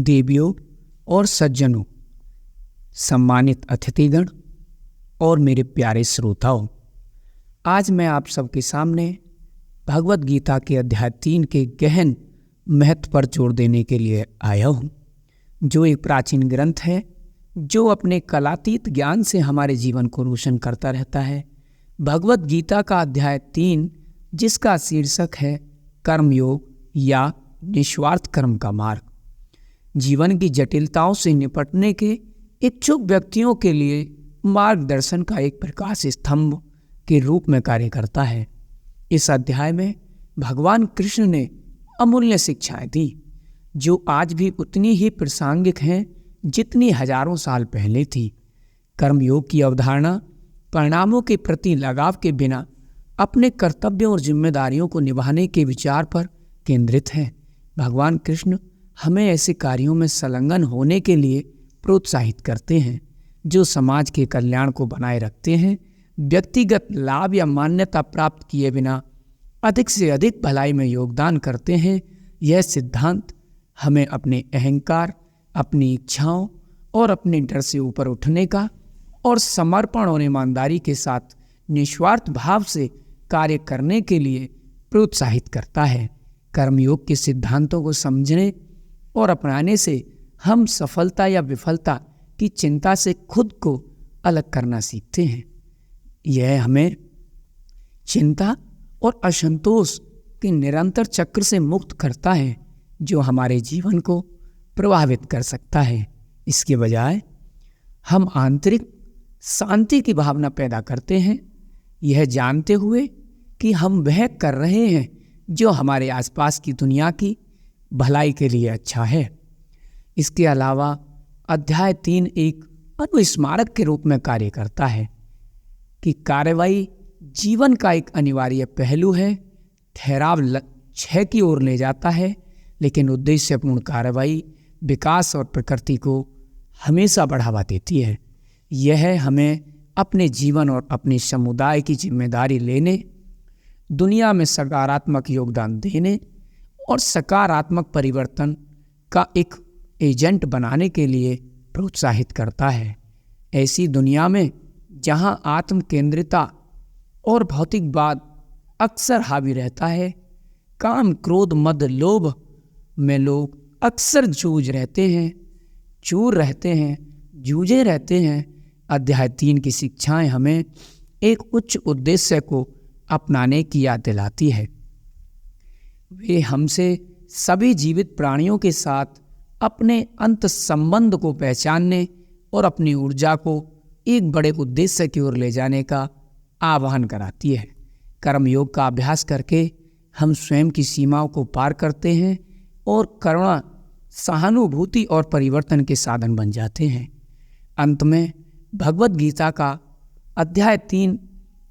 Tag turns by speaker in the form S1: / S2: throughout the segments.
S1: देवियों और सज्जनों, सम्मानित अतिथिगण और मेरे प्यारे श्रोताओं, आज मैं आप सबके सामने भगवत गीता के अध्याय 3 के गहन महत्व पर जोर देने के लिए आया हूँ, जो एक प्राचीन ग्रंथ है जो अपने कलातीत ज्ञान से हमारे जीवन को रोशन करता रहता है। भगवत गीता का अध्याय 3, जिसका शीर्षक है कर्मयोग या निस्वार्थ कर्म का मार्ग, जीवन की जटिलताओं से निपटने के इच्छुक व्यक्तियों के लिए मार्गदर्शन का एक प्रकाश स्तंभ के रूप में कार्य करता है। इस अध्याय में भगवान कृष्ण ने अमूल्य शिक्षाएं दी, जो आज भी उतनी ही प्रासंगिक हैं जितनी हजारों साल पहले थी। कर्मयोग की अवधारणा परिणामों के प्रति लगाव के बिना अपने कर्तव्यों और जिम्मेदारियों को निभाने के विचार पर केंद्रित है। भगवान कृष्ण हमें ऐसे कार्यों में संलग्न होने के लिए प्रोत्साहित करते हैं जो समाज के कल्याण को बनाए रखते हैं। व्यक्तिगत लाभ या मान्यता प्राप्त किए बिना अधिक से अधिक भलाई में योगदान करते हैं। यह सिद्धांत हमें अपने अहंकार, अपनी इच्छाओं और अपने डर से ऊपर उठने का और समर्पण और ईमानदारी के साथ निस्वार्थ भाव से कार्य करने के लिए प्रोत्साहित करता है। कर्मयोग के सिद्धांतों को समझने और अपनाने से हम सफलता या विफलता की चिंता से खुद को अलग करना सीखते हैं। यह हमें चिंता और असंतोष के निरंतर चक्र से मुक्त करता है, जो हमारे जीवन को प्रभावित कर सकता है। इसके बजाय हम आंतरिक शांति की भावना पैदा करते हैं, यह जानते हुए कि हम वह कर रहे हैं जो हमारे आसपास की दुनिया की भलाई के लिए अच्छा है। इसके अलावा अध्याय 3 एक अनुस्मारक के रूप में कार्य करता है कि कार्रवाई जीवन का एक अनिवार्य पहलू है। ठहराव लक्ष्य की ओर ले जाता है, लेकिन उद्देश्यपूर्ण कार्रवाई विकास और प्रकृति को हमेशा बढ़ावा देती है। यह हमें अपने जीवन और अपने समुदाय की जिम्मेदारी लेने, दुनिया में सकारात्मक योगदान देने और सकारात्मक परिवर्तन का एक एजेंट बनाने के लिए प्रोत्साहित करता है। ऐसी दुनिया में जहां आत्म केंद्रिता और भौतिकवाद अक्सर हावी रहता है, काम, क्रोध, मद, लोभ में लोग अक्सर जूझे रहते हैं। अध्याय 3 की शिक्षाएं हमें एक उच्च उद्देश्य को अपनाने की याद दिलाती है। वे हमसे सभी जीवित प्राणियों के साथ अपने अंत संबंध को पहचानने और अपनी ऊर्जा को एक बड़े उद्देश्य की ओर ले जाने का आह्वान कराती है। कर्मयोग का अभ्यास करके हम स्वयं की सीमाओं को पार करते हैं और करुणा, सहानुभूति और परिवर्तन के साधन बन जाते हैं। अंत में भगवत गीता का अध्याय 3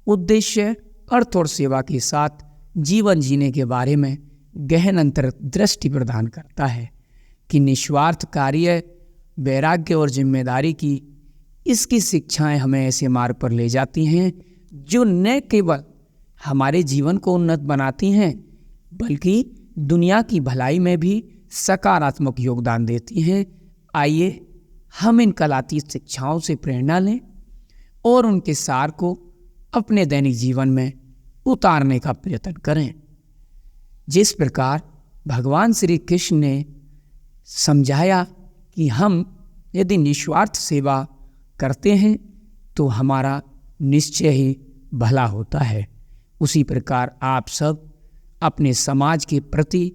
S1: उद्देश्य, अर्थ और सेवा के साथ जीवन जीने के बारे में गहन अंतर्दृष्टि प्रदान करता है कि निस्वार्थ कार्य, वैराग्य और जिम्मेदारी की इसकी शिक्षाएं हमें ऐसे मार्ग पर ले जाती हैं जो न केवल हमारे जीवन को उन्नत बनाती हैं, बल्कि दुनिया की भलाई में भी सकारात्मक योगदान देती हैं। आइए हम इन कलातीत शिक्षाओं से प्रेरणा लें और उनके सार को अपने दैनिक जीवन में उतारने का प्रयत्न करें। जिस प्रकार भगवान श्री कृष्ण ने समझाया कि हम यदि निस्वार्थ सेवा करते हैं तो हमारा निश्चय ही भला होता है, उसी प्रकार आप सब अपने समाज के प्रति,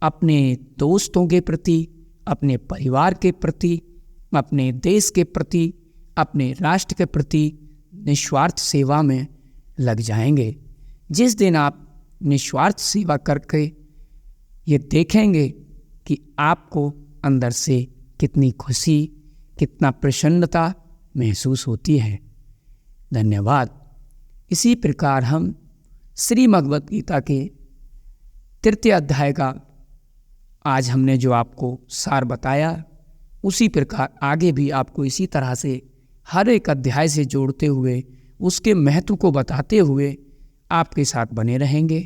S1: अपने दोस्तों के प्रति, अपने परिवार के प्रति, अपने देश के प्रति, अपने राष्ट्र के प्रति निस्वार्थ सेवा में लग जाएंगे। जिस दिन आप निस्वार्थ सेवा करके ये देखेंगे कि आपको अंदर से कितनी खुशी, कितना प्रसन्नता महसूस होती है। धन्यवाद। इसी प्रकार हम श्री भगवत गीता के 3 अध्याय का आज हमने जो आपको सार बताया, उसी प्रकार आगे भी आपको इसी तरह से हर एक अध्याय से जोड़ते हुए, उसके महत्व को बताते हुए आपके साथ बने रहेंगे।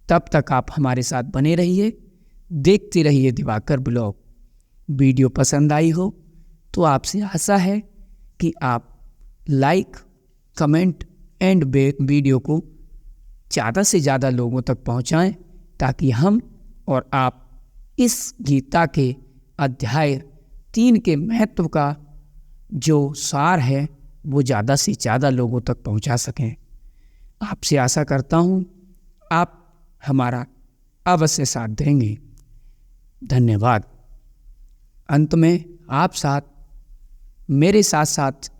S1: तब तक आप हमारे साथ बने रहिए, देखते रहिए दिवाकर ब्लॉग। वीडियो पसंद आई हो तो आपसे आशा है कि आप लाइक, कमेंट एंड वीडियो को ज़्यादा से ज़्यादा लोगों तक पहुंचाएं, ताकि हम और आप इस गीता के अध्याय 3 के महत्व का जो सार है वो ज़्यादा से ज़्यादा लोगों तक पहुंचा सकें। आपसे आशा करता हूं आप हमारा अवश्य साथ देंगे। धन्यवाद। अंत में आप मेरे साथ साथ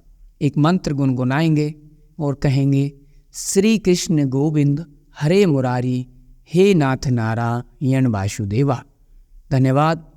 S1: एक मंत्र गुनगुनाएंगे और कहेंगे, श्री कृष्ण गोविंद हरे मुरारी, हे नाथ नारायण वासुदेवा। धन्यवाद।